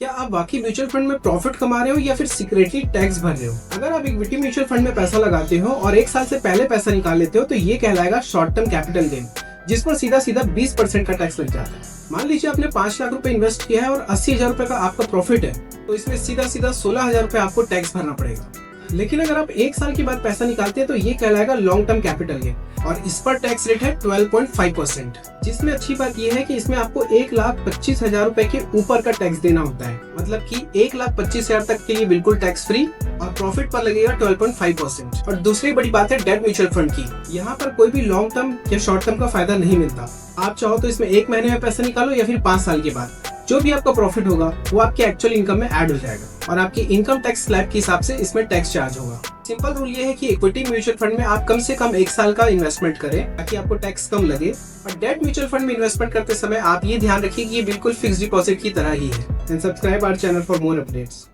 क्या आप वाकई म्यूचुअल फंड में प्रॉफिट कमा रहे हो या फिर सीक्रेटली टैक्स भर रहे हो? अगर आप इक्विटी म्यूचुअल फंड में पैसा लगाते हो और एक साल से पहले पैसा निकाल लेते हो तो ये कहलाएगा शॉर्ट टर्म कैपिटल गेन, जिस पर सीधा सीधा 20% का टैक्स लग जाता है। मान लीजिए आपने 5 लाख रुपए इन्वेस्ट किया है और 80,000 रुपए का आपका प्रॉफिट है, तो इसमें सीधा सीधा 16,000 रुपए आपको टैक्स भरना पड़ेगा। लेकिन अगर आप एक साल के बाद पैसा निकालते हैं तो ये कहलाएगा लॉन्ग टर्म कैपिटल गेन और इस पर टैक्स रेट है 12.5%। जिसमें अच्छी बात यह है कि इसमें आपको 1,25,000 रुपए के ऊपर का टैक्स देना होता है, मतलब कि 1,25,000 तक के लिए बिल्कुल टैक्स फ्री और प्रॉफिट पर लगेगा 12.5%। और दूसरी बड़ी बात है डेट म्यूचुअल फंड की, यहाँ पर कोई भी लॉन्ग टर्म या शॉर्ट टर्म का फायदा नहीं मिलता। आप चाहो तो इसमें 1 महीने में पैसा निकालो या फिर 5 साल के बाद, जो भी आपका प्रॉफिट होगा वो आपके एक्चुअल इनकम में ऐड हो जाएगा और आपकी इनकम टैक्स स्लैब के हिसाब से इसमें टैक्स चार्ज होगा। सिंपल रूल ये है कि इक्विटी म्यूचुअल फंड में आप कम से कम 1 साल का इन्वेस्टमेंट करें ताकि आपको टैक्स कम लगे। और डेट म्यूचुअल फंड में इन्वेस्टमेंट करते समय आप ये ध्यान रखिए कि ये बिल्कुल फिक्स डिपॉजिट की तरह ही है। And subscribe our channel for more updates.